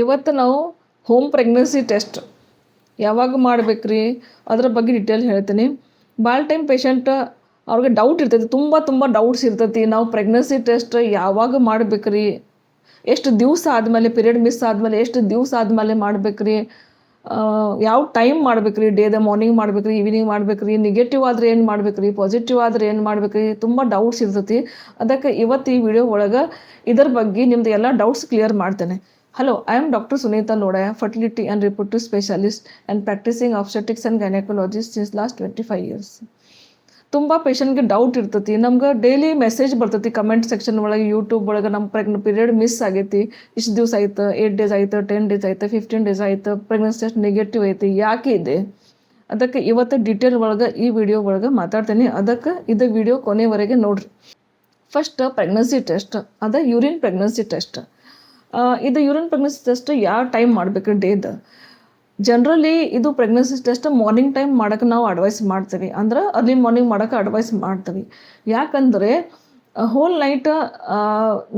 ಇವತ್ತು ನಾವು home pregnancy test ಯಾವಾಗ ಮಾಡ್ಬೇಕ್ರಿ ಅದ್ರ ಬಗ್ಗೆ ಡೀಟೇಲ್ ಹೇಳ್ತೀನಿ. ಭಾಳ ಟೈಮ್ ಪೇಷಂಟ್ ಅವ್ರಿಗೆ ಡೌಟ್ ಇರ್ತೈತಿ, ತುಂಬ ಡೌಟ್ಸ್ ಇರ್ತೈತಿ. ನಾವು ಪ್ರೆಗ್ನೆನ್ಸಿ ಟೆಸ್ಟ್ ಯಾವಾಗ ಮಾಡ್ಬೇಕ್ರಿ, ಎಷ್ಟು ದಿವಸ ಆದಮೇಲೆ, ಪೀರಿಯಡ್ ಮಿಸ್ ಆದಮೇಲೆ ಎಷ್ಟು ದಿವಸ ಆದಮೇಲೆ ಮಾಡ್ಬೇಕ್ರಿ, ಯಾವ ಟೈಮ್ ಮಾಡ್ಬೇಕ್ರಿ, ಡೇದ ಮಾರ್ನಿಂಗ್ ಮಾಡ್ಬೇಕ್ರಿ, ಈವ್ನಿಂಗ್ ಮಾಡ್ಬೇಕ್ರಿ, ನೆಗೆಟಿವ್ ಆದರೆ ಏನು ಮಾಡ್ಬೇಕ್ರಿ, ಪಾಸಿಟಿವ್ ಆದರೆ ಏನು ಮಾಡ್ಬೇಕ್ರಿ, ತುಂಬ ಡೌಟ್ಸ್ ಇರ್ತೈತಿ. ಅದಕ್ಕೆ ಇವತ್ತು ಈ ವಿಡಿಯೋ ಒಳಗೆ ಇದ್ರ ಬಗ್ಗೆ ನಿಮ್ದು ಎಲ್ಲ ಡೌಟ್ಸ್ ಕ್ಲಿಯರ್ ಮಾಡ್ತೇನೆ. Hello, I am Dr. Sunita Lodaya, fertility and reproductive specialist and practicing obstetrics and gynecologist since last 25 years. ತುಂಬ ಪೇಷಂಟ್ಗೆ ಡೌಟ್ ಇರ್ತೈತಿ. ನಮ್ಗೆ ಡೈಲಿ ಮೆಸೇಜ್ ಬರ್ತೈತಿ ಕಮೆಂಟ್ ಸೆಕ್ಷನ್ ಒಳಗೆ, ಯೂಟ್ಯೂಬ್ ಒಳಗೆ ನಮ್ಮ ಪೀರಿಯಡ್ ಮಿಸ್ ಆಗೈತಿ, ಇಷ್ಟು ದಿವಸ ಆಯ್ತು, 8 days ಆಯ್ತು, 10 days ಆಯ್ತು, 15 days ಆಯ್ತು, ಪ್ರೆಗ್ನೆನ್ಸಿ ಟೆಸ್ಟ್ ನೆಗೆಟಿವ್ ಐತಿ, ಯಾಕೆ ಇದೆ? ಅದಕ್ಕೆ ಇವತ್ತು ಡೀಟೇಲ್ ಒಳಗೆ ಈ ವಿಡಿಯೋ ಒಳಗೆ ಮಾತಾಡ್ತೀನಿ. ಅದಕ್ಕೆ ಇದು ವಿಡಿಯೋ ಕೊನೆವರೆಗೆ ನೋಡ್ರಿ. ಫಸ್ಟ್ ಪ್ರೆಗ್ನೆನ್ಸಿ ಟೆಸ್ಟ್ ಅದ ಯೂರಿನ್ ಪ್ರೆಗ್ನೆನ್ಸಿ ಟೆಸ್ಟ್. ಇದು ಯೂರಿನ್ ಪ್ರೆಗ್ನೆನ್ಸಿ ಟೆಸ್ಟ್ ಯಾವ ಟೈಮ್ ಮಾಡಬೇಕು ಡೇದ? ಜನರಲಿ ಇದು ಪ್ರೆಗ್ನೆನ್ಸಿ ಟೆಸ್ಟ್ ಮಾರ್ನಿಂಗ್ ಟೈಮ್ ಮಾಡೋಕ್ಕೆ ನಾವು ಅಡ್ವೈಸ್ ಮಾಡ್ತೀವಿ, ಅಂದ್ರೆ ಅರ್ಲಿ ಮಾರ್ನಿಂಗ್ ಮಾಡೋಕ್ಕೆ ಅಡ್ವೈಸ್ ಮಾಡ್ತೀವಿ. ಯಾಕಂದರೆ ಹೋಲ್ ನೈಟ್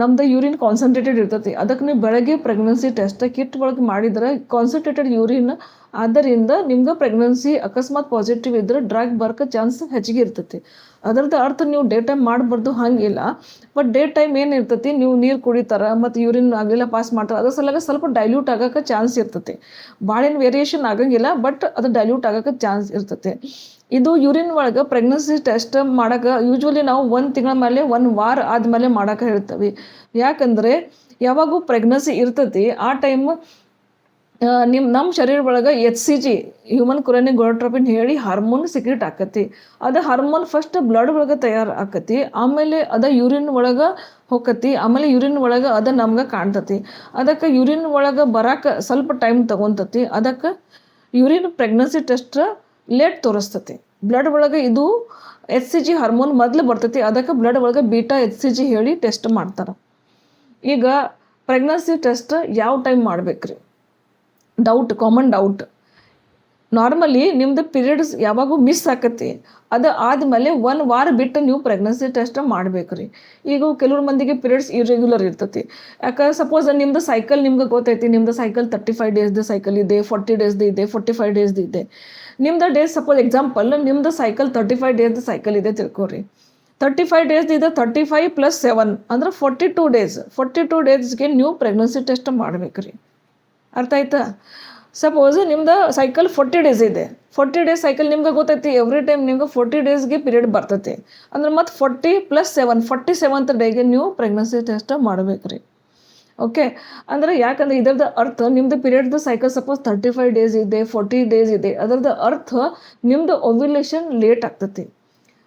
ನಮ್ದು ಯೂರಿನ್ ಕಾನ್ಸಂಟ್ರೇಟೆಡ್ ಇರ್ತೈತಿ. ಅದಕ್ಕೆ ನೀವು ಬೆಳಗ್ಗೆ ಪ್ರೆಗ್ನೆನ್ಸಿ ಟೆಸ್ಟ್ ಕಿಟ್ ಒಳಗೆ ಮಾಡಿದ್ರೆ ಕಾನ್ಸಂಟ್ರೇಟೆಡ್ ಯೂರಿನ್, ಆದ್ದರಿಂದ ನಿಮ್ಗೆ ಪ್ರೆಗ್ನೆನ್ಸಿ ಅಕಸ್ಮಾತ್ ಪಾಸಿಟಿವ್ ಇದ್ರೆ ಡ್ರಗ್ ಬರೋಕ್ಕೆ ಚಾನ್ಸ್ ಹೆಚ್ಚಿಗೆ ಇರ್ತೈತಿ. ಅದರದ್ದು ಅರ್ಥ ನೀವು ಡೇ ಟೈಮ್ ಮಾಡಬಾರ್ದು ಹಾಗಿಲ್ಲ. ಬಟ್ ಡೇ ಟೈಮ್ ಏನು ಇರ್ತೈತಿ, ನೀವು ನೀರು ಕುಡಿತಾರೆ ಮತ್ತು ಯೂರಿನ್ ಆಗಲಿಲ್ಲ ಪಾಸ್ ಮಾಡ್ತಾರೆ, ಅದ್ರ ಸಲಗ ಸ್ವಲ್ಪ ಡೈಲ್ಯೂಟ್ ಆಗೋಕ್ಕೆ ಚಾನ್ಸ್ ಇರ್ತೈತಿ. ಭಾಳೇನು ವೇರಿಯೇಷನ್ ಆಗಂಗಿಲ್ಲ, ಬಟ್ ಅದು ಡೈಲ್ಯೂಟ್ ಆಗೋಕ್ಕೆ ಚಾನ್ಸ್ ಇರ್ತೈತಿ. ಇದು ಯೂರಿನ್ ಒಳಗೆ ಪ್ರೆಗ್ನೆನ್ಸಿ ಟೆಸ್ಟ್ ಮಾಡೋಕೆ ಯೂಶ್ವಲಿ ನಾವು 1 ತಿಂಗಳ ಮೇಲೆ 1 ವಾರ ಆದಮೇಲೆ ಮಾಡೋಕೆ ಹೇಳ್ತೀವಿ. ಯಾಕಂದರೆ ಯಾವಾಗೂ ಪ್ರೆಗ್ನೆನ್ಸಿ ಇರ್ತೈತಿ ಆ ಟೈಮ್ ನಮ್ಮ ಶರೀರ ಒಳಗೆ HCG ಹ್ಯೂಮನ್ ಕೊರೊನಿಕ್ ಗೋನಾಡೋಟ್ರೋಪಿನ್ ಹೇಳಿ ಹಾರ್ಮೋನ್ ಸಿಕ್ರೆಟ್ ಆಕತಿ. ಅದು ಹಾರ್ಮೋನ್ ಫಸ್ಟ್ ಬ್ಲಡ್ ಒಳಗೆ ತಯಾರು ಆಕತಿ, ಆಮೇಲೆ ಅದು ಯೂರಿನ್ ಒಳಗೆ ಹೋಗತಿ, ಆಮೇಲೆ ಯೂರಿನ್ ಒಳಗೆ ಅದು ನಮ್ಗೆ ಕಾಣ್ತತಿ. ಅದಕ್ಕೆ ಯೂರಿನ್ ಒಳಗೆ ಬರೋಕೆ ಸ್ವಲ್ಪ ಟೈಮ್ ತೊಗೊತತಿ. ಅದಕ್ಕೆ ಯೂರಿನ್ ಪ್ರೆಗ್ನೆನ್ಸಿ ಟೆಸ್ಟ್ ಲೇಟ್ ತೋರಿಸ್ತತಿ. ಬ್ಲಡ್ ಒಳಗೆ ಇದು HCG ಹಾರ್ಮೋನ್ ಮೊದಲು ಬರ್ತೈತಿ, ಅದಕ್ಕೆ ಬ್ಲಡ್ ಒಳಗೆ ಬೀಟಾ HCG ಹೇಳಿ ಟೆಸ್ಟ್ ಮಾಡ್ತಾರೆ. ಈಗ ಪ್ರೆಗ್ನೆನ್ಸಿ ಟೆಸ್ಟ್ ಯಾವ ಟೈಮ್ ಮಾಡ್ಬೇಕ್ರಿ? Doubt, common doubt. ನಾರ್ಮಲಿ ನಿಮ್ಮದು ಪೀರಿಯಡ್ಸ್ ಯಾವಾಗೂ ಮಿಸ್ ಆಕತಿ, ಅದು ಆದಮೇಲೆ 1 ವಾರ ಬಿಟ್ಟು ನೀವು ಪ್ರೆಗ್ನೆನ್ಸಿ ಟೆಸ್ಟ್ ಮಾಡ್ಬೇಕ್ರಿ. ಈಗ ಕೆಲವ್ರ ಮಂದಿಗೆ ಪೀರಿಯಡ್ಸ್ ಇರ್ರೆಗ್ಯುಲರ್ ಇರ್ತೈತಿ. ಯಾಕೆ ಸಪೋಸ್ ನಿಮ್ಮದು ಸೈಕಲ್ ನಿಮ್ಗೆ ಗೊತ್ತೈತಿ, ನಿಮ್ಮದು ಸೈಕಲ್ 35 ಡೇಸ್ದು ಸೈಕಲ್ ಇದೆ, 40 ಡೇಸ್ದು ಇದೆ, 45 ಡೇಸ್ದು ಇದೆ. ನಿಮ್ದು ಡೇಸ್ ಸಪೋಸ್ ಎಕ್ಸಾಂಪಲ್ ನಿಮ್ಮದು ಸೈಕಲ್ 35 ಡೇಸ್ದು ಸೈಕಲ್ ಇದೆ ತಿಳ್ಕೊರಿ. 35 ಡೇಸ್ದು ಇದೆ, 35 + 7 ಅಂದ್ರೆ 42 ಡೇಸ್. 42 ಡೇಸ್ಗೆ ನೀವು ಪ್ರೆಗ್ನೆನ್ಸಿ ಟೆಸ್ಟ್ ಮಾಡ್ಬೇಕ್ರಿ. ಅರ್ಥ ಆಯ್ತಾ? ಸಪೋಸ್ ನಿಮ್ದು ಸೈಕಲ್ 40 ಡೇಸ್ ಇದೆ, 40 ಡೇಸ್ ಸೈಕಲ್ ನಿಮ್ಗೆ ಗೊತ್ತೈತಿ, ಎವ್ರಿ ಟೈಮ್ ನಿಮ್ಗೆ 40 ಡೇಸ್ಗೆ ಪೀರಿಯಡ್ ಬರ್ತೈತಿ. ಅಂದ್ರೆ ಮತ್ತು 40 + 7 47th ಡೇಗೆ ನೀವು ಪ್ರೆಗ್ನೆನ್ಸಿ ಟೆಸ್ಟ್ ಮಾಡಬೇಕ್ರಿ. ಓಕೆ, ಅಂದರೆ ಯಾಕಂದರೆ ಇದರದ ಅರ್ಥ ನಿಮ್ಮದು ಪೀರಿಯಡ್ದು ಸೈಕಲ್ ಸಪೋಸ್ 35 ಡೇಸ್ ಇದೆ, 40 ಡೇಸ್ ಇದೆ, ಅದರದ್ದು ಅರ್ಥ ನಿಮ್ಮದು ಓವ್ಯುಲೇಷನ್ ಲೇಟ್ ಆಗ್ತೈತಿ.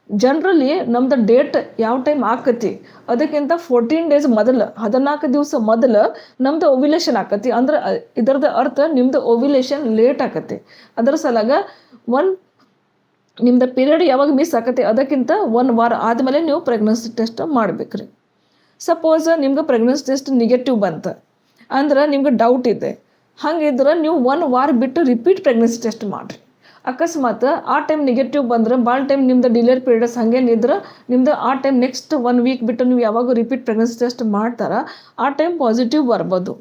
ಜನರಲಿ ನಮ್ದು ಡೇಟ್ ಯಾವ ಟೈಮ್ ಆಕತಿ ಅದಕ್ಕಿಂತ 14 ಡೇಸ್ ಮೊದಲು, 14 ದಿವಸ ಮೊದಲು ನಮ್ದು ಓವ್ಯುಲೇಷನ್ ಆಕತಿ. ಅಂದ್ರೆ ಇದರದ ಅರ್ಥ ನಿಮ್ಮದು ಓವ್ಯುಲೇಷನ್ ಲೇಟ್ ಆಕತಿ. ಅದರ ಸಲಾಗ ನಿಮ್ಮದು ಪೀರಿಯಡ್ ಯಾವಾಗ ಮಿಸ್ ಆಕತಿ ಅದಕ್ಕಿಂತ 1 ವಾರ ಆದಮೇಲೆ ನೀವು ಪ್ರೆಗ್ನೆನ್ಸಿ ಟೆಸ್ಟ್ ಮಾಡ್ಬೇಕ್ರಿ. ಸಪೋಸ್ ನಿಮ್ಗೆ ಪ್ರೆಗ್ನೆನ್ಸಿ ಟೆಸ್ಟ್ ನೆಗೆಟಿವ್ ಬಂತು ಅಂದ್ರೆ ನಿಮ್ಗೆ ಡೌಟ್ ಇದೆ, ಹಾಗಿದ್ರೆ ನೀವು 1 ವಾರ ಬಿಟ್ಟು ರಿಪೀಟ್ ಪ್ರೆಗ್ನೆನ್ಸಿ ಟೆಸ್ಟ್ ಮಾಡಿರಿ. ಅಕಸ್ಮಾತ್ ಆ ಟೈಮ್ ನೆಗೆಟಿವ್ ಬಂದ್ರೆ ಭಾಳ ಟೈಮ್ ನಿಮ್ದು ಡಿಲೇಡ್ ಪೀರಿಯಡ್ಸ್ ಹಾಗೇನಿದ್ರೆ ನಿಮ್ದು ಆ ಟೈಮ್ ನೆಕ್ಸ್ಟ್ 1 ವೀಕ್ ಬಿಟ್ಟು ನೀವು ಯಾವಾಗ ರಿಪೀಟ್ ಪ್ರೆಗ್ನೆನ್ಸಿ ಟೆಸ್ಟ್ ಮಾಡ್ತಾರ ಆ ಟೈಮ್ ಪಾಸಿಟಿವ್ ಬರ್ಬೋದು.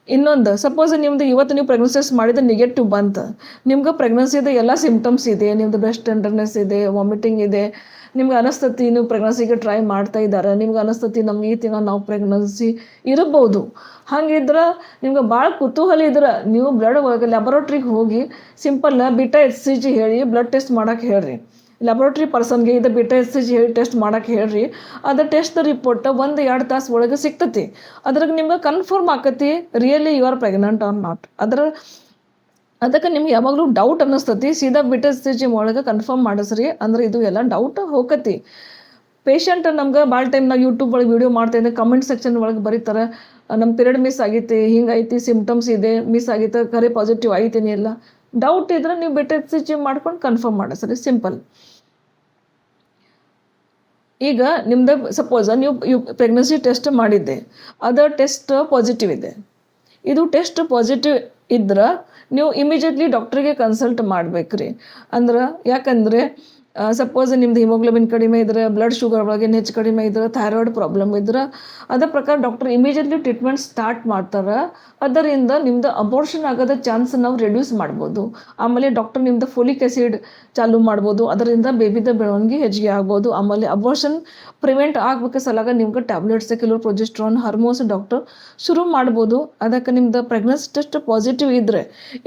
ಇನ್ನೊಂದು ಸಪೋಸ್ ನಿಮ್ಮದು ಇವತ್ತು ನೀವು ಪ್ರೆಗ್ನೆನ್ಸಿ ಟೆಸ್ಟ್ ಮಾಡಿದ್ರೆ ನೆಗೆಟಿವ್ ಬಂತು, ನಿಮ್ಗೆ ಪ್ರೆಗ್ನೆನ್ಸಿದು ಎಲ್ಲ ಸಿಮ್ಟಮ್ಸ್ ಇದೆ, ನಿಮ್ಮದು ಬ್ರೆಸ್ಟ್ ಟೆಂಡರ್ನೆಸ್ ಇದೆ, ವಾಮಿಟಿಂಗ್ ಇದೆ, ನಿಮ್ಗೆ ಅನಿಸ್ತತಿ ನೀವು ಪ್ರೆಗ್ನೆನ್ಸಿಗೆ ಟ್ರೈ ಮಾಡ್ತಾ ಇದ್ದಾರೆ, ನಿಮ್ಗೆ ಅನಿಸ್ತತಿ ನಮ್ಗೆ ಈ ತಿಂಗಳು ನಾವು ಪ್ರೆಗ್ನೆನ್ಸಿ ಇರಬಹುದು. ಹಾಗಿದ್ರೆ ನಿಮ್ಗೆ ಭಾಳ ಕುತೂಹಲ ಇದ್ರೆ ನೀವು ಬ್ಲಡ್ ಒಳಗೆ ಲ್ಯಾಬೊರೇಟ್ರಿಗೆ ಹೋಗಿ ಸಿಂಪಲ್ ಬೀಟಾ HCG ಹೇಳಿ ಬ್ಲಡ್ ಟೆಸ್ಟ್ ಮಾಡೋಕೆ ಹೇಳ್ರಿ. ಲ್ಯಾಬೊರೇಟ್ರಿ ಪರ್ಸನ್ಗೆ ಇದು ಬೀಟಾ HCG ಹೇಳಿ ಟೆಸ್ಟ್ ಮಾಡೋಕೆ ಹೇಳ್ರಿ. ಅದು ಟೆಸ್ಟ್ ರಿಪೋರ್ಟ್ 1-2 ತಾಸು ಒಳಗೆ ಸಿಗ್ತತಿ. ಅದ್ರಾಗ ನಿಮ್ಗೆ ಕನ್ಫರ್ಮ್ ಆಕತಿ really you are pregnant or not. ಅದಕ್ಕೆ ನಿಮ್ಗೆ ಯಾವಾಗಲೂ ಡೌಟ್ ಅನ್ನಿಸ್ತತಿ, ಸೀದಾ ಬೀಟಾ HCG ಒಳಗೆ ಕನ್ಫರ್ಮ್ ಮಾಡಿಸ್ರಿ. ಅಂದ್ರೆ ಇದು ಎಲ್ಲ ಡೌಟ್ ಹೋಗತಿ. ಪೇಷಂಟ್ ನಮ್ಗೆ ಭಾಳ ಟೈಮ್ ನಾವು ಯೂಟ್ಯೂಬ್ ಒಳಗೆ ವೀಡಿಯೋ ಮಾಡ್ತಾಯಿದ್ದೆ, ಕಮೆಂಟ್ ಸೆಕ್ಷನ್ ಒಳಗೆ ಬರೀತಾರೆ, ನಮ್ಮ ಪೀರಿಯಡ್ ಮಿಸ್ ಆಗೈತಿ, ಹಿಂಗೈತಿ, ಸಿಮ್ಟಮ್ಸ್ ಇದೆ, ಮಿಸ್ ಆಗೈತೆ, ಖರೆ ಪಾಸಿಟಿವ್ ಐತೀನಿ ಎಲ್ಲ. ಡೌಟ್ ಇದ್ರೆ ನೀವು ಬೀಟಾ HCG ಮಾಡ್ಕೊಂಡು ಕನ್ಫರ್ಮ್ ಮಾಡಿಸ್ರಿ, ಸಿಂಪಲ್. ಈಗ ನಿಮ್ದು ಸಪೋಸ್ ನೀವು ಪ್ರೆಗ್ನೆನ್ಸಿ ಟೆಸ್ಟ್ ಮಾಡಿದ್ದೆ, ಅದು ಟೆಸ್ಟ್ ಪಾಸಿಟಿವ್ ಇದೆ. ಇದು ಟೆಸ್ಟ್ ಪಾಸಿಟಿವ್ ಇದ್ರೆ ನೀವು ಇಮಿಡಿಯೇಟ್ಲಿ ಡಾಕ್ಟ್ರಿಗೆ ಕನ್ಸಲ್ಟ್ ಮಾಡ್ಬೇಕ್ರಿ. ಅಂದ್ರೆ ಯಾಕಂದರೆ ಸಪೋಸ್ ನಿಮ್ದು ಹಿಮೋಗ್ಲೋಬಿನ್ ಕಡಿಮೆ ಇದ್ರೆ, ಬ್ಲಡ್ ಶುಗರ್ ಒಳಗೆ ಹೆಚ್ಚು ಕಡಿಮೆ ಇದ್ರೆ, ಥೈರಾಯ್ಡ್ ಪ್ರಾಬ್ಲಮ್ ಇದ್ರೆ, ಅದ್ರ ಪ್ರಕಾರ ಡಾಕ್ಟರ್ ಇಮಿಡಿಯೇಟ್ಲಿ ಟ್ರೀಟ್ಮೆಂಟ್ ಸ್ಟಾರ್ಟ್ ಮಾಡ್ತಾರೆ. ಅದರಿಂದ ನಿಮ್ದು ಅಬೋರ್ಷನ್ ಆಗೋದ ಚಾನ್ಸ್ ನಾವು ರೆಡ್ಯೂಸ್ ಮಾಡ್ಬೋದು. ಆಮೇಲೆ ಡಾಕ್ಟರ್ ನಿಮ್ದು ಫೋಲಿಕ್ ಆ್ಯಸಿಡ್ ಚಾಲೂ ಮಾಡ್ಬೋದು, ಅದರಿಂದ ಬೇಬಿದ ಬೆಳವಣಿಗೆ ಹೆಚ್ಚಿಗೆ ಆಗ್ಬೋದು. ಆಮೇಲೆ ಅಬೋರ್ಷನ್ ಪ್ರಿವೆಂಟ್ ಆಗ್ಬೇಕು ಸಲಾಗ ನಿಮ್ಗೆ ಟ್ಯಾಬ್ಲೆಟ್ಸ್, ಕೆಲವು ಪ್ರೊಜೆಸ್ಟ್ರಾನ್, ಹಾರ್ಮೋನ್ಸ್ ಡಾಕ್ಟರ್ ಶುರು ಮಾಡ್ಬೋದು. ಅದಕ್ಕೆ ನಿಮ್ದು ಪ್ರೆಗ್ನೆನ್ಸಿ ಟೆಸ್ಟ್ ಪಾಸಿಟಿವ್ ಇದ್ದರೆ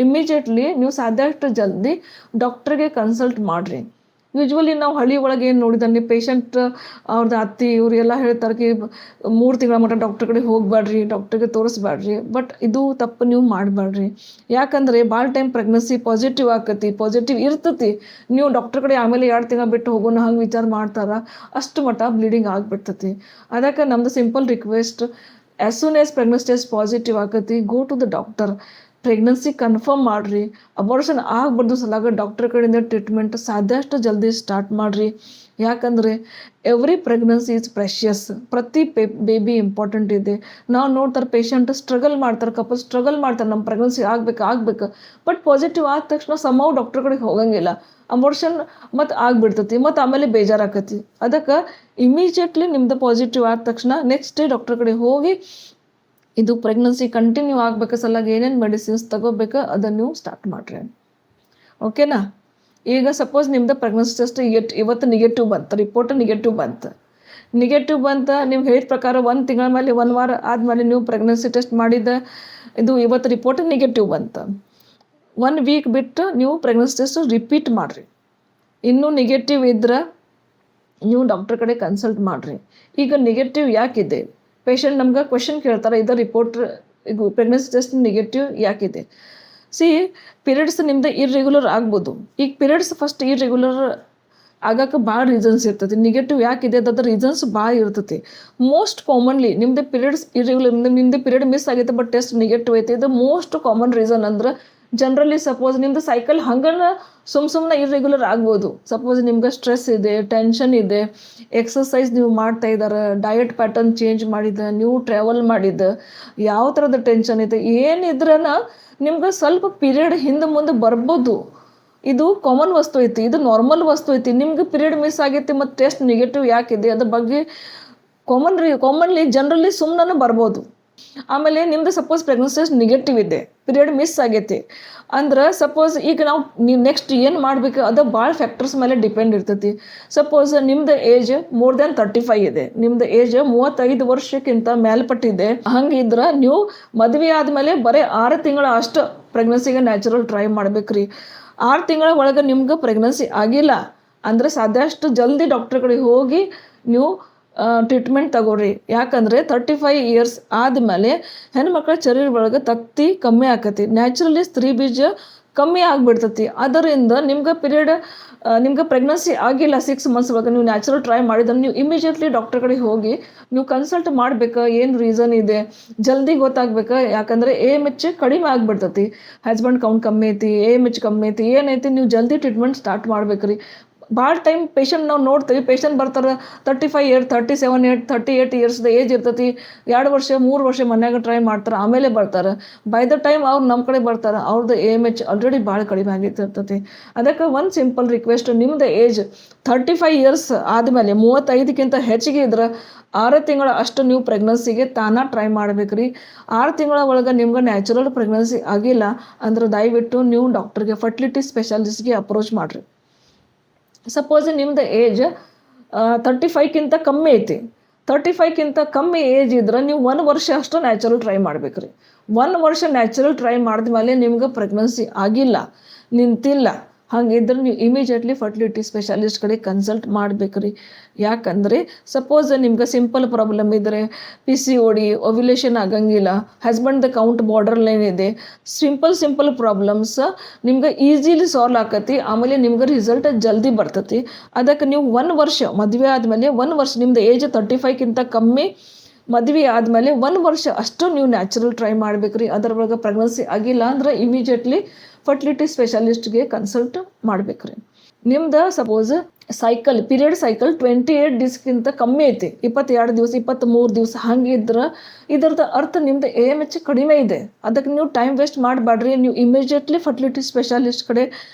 ಇಮಿಡಿಯೇಟ್ಲಿ ನೀವು ಸಾಧ್ಯಷ್ಟು ಜಲ್ದಿ ಡಾಕ್ಟ್ರಿಗೆ ಕನ್ಸಲ್ಟ್ ಮಾಡಿರಿ. ಯೂಶ್ವಲಿ ನಾವು ಹಳ್ಳಿ ಒಳಗೆ ಏನು ನೋಡಿದಲ್ಲಿ ಪೇಷಂಟ್ ಅವ್ರದ್ದು ಅತ್ತಿ ಇವರೆಲ್ಲ ಹೇಳ್ತಾರೆ ಕಿ 3 ತಿಂಗಳ ಮಟ್ಟ ಡಾಕ್ಟ್ರ್ ಕಡೆ ಹೋಗಬೇಡ್ರಿ, ಡಾಕ್ಟ್ರಿಗೆ ತೋರಿಸ್ಬೇಡ್ರಿ. ಬಟ್ ಇದು ತಪ್ಪು ನೀವು ಮಾಡಬೇಡ್ರಿ. ಯಾಕಂದರೆ ಭಾಳ ಟೈಮ್ ಪ್ರೆಗ್ನೆನ್ಸಿ ಪಾಸಿಟಿವ್ ಆಕತಿ, ಪಾಸಿಟಿವ್ ಇರ್ತತಿ, ನೀವು ಡಾಕ್ಟ್ರ್ ಕಡೆ ಆಮೇಲೆ 2 ತಿಂಗಳು ಬಿಟ್ಟು ಹೋಗೋಣ ಹಂಗೆ ವಿಚಾರ ಮಾಡ್ತಾರೆ, ಅಷ್ಟು ಮಟ್ಟ ಬ್ಲೀಡಿಂಗ್ ಆಗಿಬಿಡ್ತತಿ. ಅದಕ್ಕೆ ನಮ್ಮದು simple request, as soon as pregnancy test positive ಆಕತಿ, go to the doctor, pregnancy confirm ಮಾಡಿರಿ. ಅಬೋರ್ಷನ್ ಆಗಬಾರ್ದು ಸಲಾಗ ಡಾಕ್ಟರ್ ಕಡೆಯಿಂದ ಟ್ರೀಟ್ಮೆಂಟ್ ಸಾಧ್ಯಷ್ಟು ಜಲ್ದಿ ಸ್ಟಾರ್ಟ್ ಮಾಡಿರಿ. ಯಾಕಂದರೆ ಎವ್ರಿ ಪ್ರೆಗ್ನೆನ್ಸಿ ಈಸ್ ಪ್ರೆಷಿಯಸ್. ಪ್ರತಿ ಬೇಬಿ ಇಂಪಾರ್ಟೆಂಟ್ ಇದೆ. ನಾವು ನೋಡ್ತಾರೆ ಪೇಷಂಟ್ ಸ್ಟ್ರಗಲ್ ಮಾಡ್ತಾರೆ, ಕಪಲ್ ಸ್ಟ್ರಗಲ್ ಮಾಡ್ತಾರೆ, ನಮ್ಮ ಪ್ರೆಗ್ನೆನ್ಸಿ ಆಗ್ಬೇಕು. ಬಟ್ ಪಾಸಿಟಿವ್ ಆದ ತಕ್ಷಣ ಸಮಾವ್ ಡಾಕ್ಟರ್ ಕಡೆಗೆ ಹೋಗಂಗಿಲ್ಲ, ಅಬೋರ್ಷನ್ ಮತ್ತು ಆಗಿಬಿಡ್ತತಿ, ಮತ್ತು ಆಮೇಲೆ ಬೇಜಾರಾಕತಿ. ಅದಕ್ಕೆ ಇಮಿಡಿಯೇಟ್ಲಿ ನಿಮ್ದು ಪಾಸಿಟಿವ್ ಆದ ತಕ್ಷಣ ನೆಕ್ಸ್ಟ್ ಡೇ ಡಾಕ್ಟರ್ ಕಡೆ ಹೋಗಿ ಇದು ಪ್ರೆಗ್ನೆನ್ಸಿ ಕಂಟಿನ್ಯೂ ಆಗಬೇಕು ಸಲಾಗ ಏನೇನು ಮೆಡಿಸಿನ್ಸ್ ತಗೋಬೇಕು ಅದನ್ನು ನೀವು ಸ್ಟಾರ್ಟ್ ಮಾಡಿರಿ. ಓಕೆನಾ? ಈಗ ಸಪೋಸ್ ನಿಮ್ದು ಪ್ರೆಗ್ನೆನ್ಸಿ ಟೆಸ್ಟ್ ಇವತ್ತು ನೆಗೆಟಿವ್ ಬಂತು, ರಿಪೋರ್ಟ್ ನೆಗೆಟಿವ್ ಬಂತು, ನೀವು ಹೇಳಿದ ಪ್ರಕಾರ 1 ತಿಂಗಳ ಮೇಲೆ 1 ವಾರ ಆದಮೇಲೆ ನೀವು ಪ್ರೆಗ್ನೆನ್ಸಿ ಟೆಸ್ಟ್ ಮಾಡಿದ್ದ ಇದು ಇವತ್ತು ರಿಪೋರ್ಟ್ ನೆಗೆಟಿವ್ ಬಂತು. 1 ವೀಕ್ ಬಿಟ್ಟು ನೀವು ಪ್ರೆಗ್ನೆನ್ಸಿ ಟೆಸ್ಟ್ ರಿಪೀಟ್ ಮಾಡಿರಿ. ಇನ್ನೂ ನೆಗೆಟಿವ್ ಇದ್ರೆ ನೀವು ಡಾಕ್ಟರ್ ಕಡೆ ಕನ್ಸಲ್ಟ್ ಮಾಡಿರಿ. ಈಗ ನೆಗೆಟಿವ್ ಯಾಕಿದೆ? ಪೇಷಂಟ್ ನಮ್ಗೆ ಕ್ವೆಶನ್ ಕೇಳ್ತಾರೆ, ಇದು ರಿಪೋರ್ಟ್ ಈಗ ಪ್ರೆಗ್ನೆನ್ಸಿ ಟೆಸ್ಟ್ ನೆಗೆಟಿವ್ ಯಾಕಿದೆ? ಪೀರಿಯಡ್ಸ್ ನಿಮ್ದು ಇರ್ರೆಗ್ಯುಲರ್ ಆಗ್ಬೋದು. ಈಗ ಪೀರಿಯಡ್ಸ್ ಫಸ್ಟ್ ಇರ್ರೆಗ್ಯುಲರ್ ಆಗಕ್ಕೆ ಭಾಳ ರೀಸನ್ಸ್ ಇರ್ತೈತಿ. ನೆಗೆಟಿವ್ ಯಾಕಿದೆ ಅದ್ರ ರೀಸನ್ಸ್ ಭಾಳ ಇರ್ತೈತಿ. ಮೋಸ್ಟ್ ಕಾಮನ್ಲಿ ನಿಮ್ಮದು ಪೀರಿಯಡ್ಸ್ ಇರ್ರೆಗ್ಯುಲರ್, ನಿಮ್ಮದು ಪೀರಿಯಡ್ ಮಿಸ್ ಆಗೈತೆ ಬಟ್ ಟೆಸ್ಟ್ ನೆಗೆಟಿವ್ ಐತೆ, ಇದು ಮೋಸ್ಟ್ ಕಾಮನ್ ರೀಸನ್. ಅಂದ್ರೆ ಜನರಲಿ ಸಪೋಸ್ ನಿಮ್ಮದು ಸೈಕಲ್ ಹಂಗನ ಸುಮ್ಮನೆ ಇರ್ರೆಗ್ಯುಲರ್ ಆಗ್ಬೋದು. ಸಪೋಸ್ ನಿಮ್ಗೆ ಸ್ಟ್ರೆಸ್ ಇದೆ, ಟೆನ್ಷನ್ ಇದೆ, ಎಕ್ಸಸೈಸ್ ನೀವು ಮಾಡ್ತಾ ಇದ್ದಾರೆ, ಡಯಟ್ ಪ್ಯಾಟರ್ನ್ ಚೇಂಜ್ ಮಾಡಿದ್ದೆ, ನೀವು ಟ್ರಾವೆಲ್ ಮಾಡಿದ್ದೆ, ಯಾವ ಥರದ ಟೆನ್ಷನ್ ಇದೆ, ಏನಿದ್ರನ ನಿಮ್ಗೆ ಸ್ವಲ್ಪ ಪೀರಿಯಡ್ ಹಿಂದೆ ಮುಂದೆ ಬರ್ಬೋದು. ಇದು ಕಾಮನ್ ವಸ್ತು ಐತಿ, ಇದು ನಾರ್ಮಲ್ ವಸ್ತು ಐತಿ. ನಿಮ್ಗೆ ಪೀರಿಯಡ್ ಮಿಸ್ ಆಗೈತಿ ಮತ್ತು ಟೆಸ್ಟ್ ನೆಗೆಟಿವ್ ಯಾಕಿದೆ ಅದ್ರ ಬಗ್ಗೆ ಕಾಮನ್ಲಿ ಜನರಲಿ ಸುಮ್ಮನೆ ಬರ್ಬೋದು. ಆಮೇಲೆ ನಿಮ್ದು ಸಪೋಸ್ ಪ್ರೆಗ್ನೆನ್ಸಿ ಟೆಸ್ಟ್ ನೆಗೆಟಿವ್ ಇದೆ, ಪೀರಿಯಡ್ ಮಿಸ್ ಆಗೈತಿ ಅಂದ್ರೆ ಸಪೋಸ್ ಈಗ ನೀವು ನೆಕ್ಸ್ಟ್ ಏನು ಮಾಡಬೇಕು ಅದು ಭಾಳ ಫ್ಯಾಕ್ಟರ್ಸ್ ಮೇಲೆ ಡಿಪೆಂಡ್ ಇರ್ತೈತಿ. ಸಪೋಸ್ ನಿಮ್ದು ಏಜ್ ಮೋರ್ ದೆನ್ 35 ಇದೆ, ನಿಮ್ದು ಏಜ್ 35 ವರ್ಷಕ್ಕಿಂತ ಮೇಲ್ಪಟ್ಟಿದೆ, ಹಂಗಿದ್ರೆ ನೀವು ಮದುವೆ ಆದಮೇಲೆ ಬರೀ 6 ತಿಂಗಳ ಅಷ್ಟು ಪ್ರೆಗ್ನೆನ್ಸಿಗೆ ನ್ಯಾಚುರಲ್ ಟ್ರೈ ಮಾಡ್ಬೇಕ್ರಿ. 6 ತಿಂಗಳ ಒಳಗೆ ನಿಮ್ಗೆ ಪ್ರೆಗ್ನೆನ್ಸಿ ಆಗಿಲ್ಲ ಅಂದರೆ ಸಾಧ್ಯಷ್ಟು ಜಲ್ದಿ ಡಾಕ್ಟರ್ ಕಡೆ ಹೋಗಿ ನೀವು ಟ್ರೀಟ್ಮೆಂಟ್ ತಗೋರಿ. ಯಾಕಂದರೆ 35 ಇಯರ್ಸ್ ಆದಮೇಲೆ ಹೆಣ್ಮಕ್ಳ ಶರೀರ ಒಳಗೆ ತತ್ತಿ ಕಮ್ಮಿ ಆಕತಿ, ನ್ಯಾಚುರಲಿ ಸ್ತ್ರೀ ಬೀಜ ಕಮ್ಮಿ ಆಗಿಬಿಡ್ತತಿ. ಅದರಿಂದ ನಿಮ್ಗೆ ಪ್ರೆಗ್ನೆನ್ಸಿ ಆಗಿಲ್ಲ 6 ಮಂತ್ಸ್ ಒಳಗೆ ನೀವು ನ್ಯಾಚುರಲ್ ಟ್ರೈ ಮಾಡಿದ್ರೆ ನೀವು ಇಮಿಡಿಯೇಟ್ಲಿ ಡಾಕ್ಟರ್ ಕಡೆ ಹೋಗಿ ನೀವು ಕನ್ಸಲ್ಟ್ ಮಾಡ್ಬೇಕು. ಏನು ರೀಸನ್ ಇದೆ ಜಲ್ದಿ ಗೊತ್ತಾಗ್ಬೇಕು. ಯಾಕಂದರೆ AMH ಕಡಿಮೆ ಆಗಿಬಿಡ್ತತಿ, ಹಸ್ಬೆಂಡ್ ಕೌಂಟ್ ಕಮ್ಮಿ ಐತಿ, AMH ಕಮ್ಮಿ ಐತಿ, ಏನೈತಿ ನೀವು ಜಲ್ದಿ ಟ್ರೀಟ್ಮೆಂಟ್ ಸ್ಟಾರ್ಟ್ ಮಾಡ್ಬೇಕ್ರಿ. ಭಾಳ ಟೈಮ್ ಪೇಷಂಟ್ ನಾವು ನೋಡ್ತೀವಿ, ಪೇಷಂಟ್ ಬರ್ತಾರೆ 35 ಇಯರ್ 38 ಇಯರ್ಸ್ದ ಏಜ್ ಇರ್ತೈತಿ, 2 ವರ್ಷ 3 ವರ್ಷ ಮನ್ಯಾಗ ಟ್ರೈ ಮಾಡ್ತಾರೆ, ಆಮೇಲೆ ಬರ್ತಾರೆ. ಬೈ ದ ಟೈಮ್ ಅವ್ರು ನಮ್ಮ ಕಡೆ ಬರ್ತಾರೆ ಅವ್ರದ್ದು AMH ಆಲ್ರೆಡಿ ಭಾಳ ಕಡಿಮೆ ಆಗಿರ್ತೈತಿ. ಅದಕ್ಕೆ ಒಂದು ಸಿಂಪಲ್ ರಿಕ್ವೆಸ್ಟ್, ನಿಮ್ಮದು ಏಜ್ 35 ಇಯರ್ಸ್ ಆದಮೇಲೆ 35ಕ್ಕಿಂತ ಹೆಚ್ಚಿಗೆ ಇದ್ರೆ 6 ತಿಂಗಳ ಅಷ್ಟು ನೀವು ಪ್ರೆಗ್ನೆನ್ಸಿಗೆ ತಾನೇ ಟ್ರೈ ಮಾಡ್ಬೇಕ್ರಿ. 6 ತಿಂಗಳ ಒಳಗೆ ನಿಮ್ಗೆ ನ್ಯಾಚುರಲ್ ಪ್ರೆಗ್ನೆನ್ಸಿ ಆಗಿಲ್ಲ ಅಂದ್ರೆ ದಯವಿಟ್ಟು ನೀವು ಡಾಕ್ಟರ್ಗೆ ಫರ್ಟಿಲಿಟಿ ಸ್ಪೆಷಲಿಸ್ಟ್ಗೆ ಅಪ್ರೋಚ್ ಮಾಡಿರಿ. ಸಪೋಸ್ ನಿಮ್ದು ಏಜ್ 35ಕ್ಕಿಂತ ಕಮ್ಮಿ ಐತಿ, 35ಕ್ಕಿಂತ ಕಮ್ಮಿ ಏಜ್ ಇದ್ರೆ ನೀವು 1 ವರ್ಷ ಅಷ್ಟು ನ್ಯಾಚುರಲ್ ಟ್ರೈ ಮಾಡ್ಬೇಕ್ರಿ. 1 ವರ್ಷ ನ್ಯಾಚುರಲ್ ಟ್ರೈ ಮಾಡಿದ್ಮೇಲೆ ನಿಮ್ಗೆ ಪ್ರೆಗ್ನೆನ್ಸಿ ಆಗಿಲ್ಲ, ನಿಂತಿಲ್ಲ, ಹಾಗಿದ್ರೆ ನೀವು ಇಮಿಡಿಯೇಟ್ಲಿ ಫರ್ಟಿಲಿಟಿ ಸ್ಪೆಷಲಿಸ್ಟ್ ಕಡೆ ಕನ್ಸಲ್ಟ್ ಮಾಡ್ಬೇಕ್ರಿ. ಯಾಕಂದರೆ ಸಪೋಸ್ ನಿಮ್ಗೆ ಸಿಂಪಲ್ ಪ್ರಾಬ್ಲಮ್ ಇದ್ದರೆ PCOD, ಓವ್ಯುಲೇಷನ್ ಆಗಂಗಿಲ್ಲ, ಹಸ್ಬೆಂಡ್ದ ಕೌಂಟ್ ಬಾರ್ಡರ್ ಲೈನ್ ಇದೆ, ಸಿಂಪಲ್ ಪ್ರಾಬ್ಲಮ್ಸ್ ನಿಮ್ಗೆ ಈಸಿಲಿ ಸಾಲ್ವ್ ಆಕತಿ. ಆಮೇಲೆ ನಿಮ್ಗೆ ರಿಸಲ್ಟ್ ಜಲ್ದಿ ಬರ್ತತಿ. ಅದಕ್ಕೆ ನೀವು 1 ವರ್ಷ ಮದುವೆ ಆದಮೇಲೆ 1 ವರ್ಷ ನಿಮ್ದು ಏಜ್ 35ಕ್ಕಿಂತ ಕಮ್ಮಿ, ಮದುವೆ ಆದಮೇಲೆ 1 ವರ್ಷ ಅಷ್ಟು ನೀವು ನ್ಯಾಚುರಲ್ ಟ್ರೈ ಮಾಡ್ಬೇಕ್ರಿ. ಅದರೊಳಗೆ ಪ್ರೆಗ್ನೆನ್ಸಿ ಆಗಿಲ್ಲ ಅಂದ್ರೆ ಇಮಿಡಿಯೇಟ್ಲಿ ಫರ್ಟಿಲಿಟಿ ಸ್ಪೆಷಲಿಸ್ಟ್ಗೆ ಕನ್ಸಲ್ಟ್ ಮಾಡ್ಬೇಕ್ರಿ. ನಿಮ್ದು ಸಪೋಸ್ ಸೈಕಲ್ ಪೀರಿಯಡ್ ಸೈಕಲ್ 28 ಡೇಸ್ಗಿಂತ ಕಮ್ಮಿ ಐತಿ, 22 ದಿವಸ 23 ದಿವಸ ಹಂಗಿದ್ರೆ ಇದರದ ಅರ್ಥ ನಿಮ್ದು AMH ಕಡಿಮೆ ಇದೆ. ಅದಕ್ಕೆ ನೀವು ಟೈಮ್ ವೇಸ್ಟ್ ಮಾಡಬೇಡ್ರಿ. ನೀವು ಇಮಿಡಿಯೇಟ್ಲಿ ಫರ್ಟಿಲಿಟಿ ಸ್ಪೆಷಲಿಸ್ಟ್ ಕಡೆ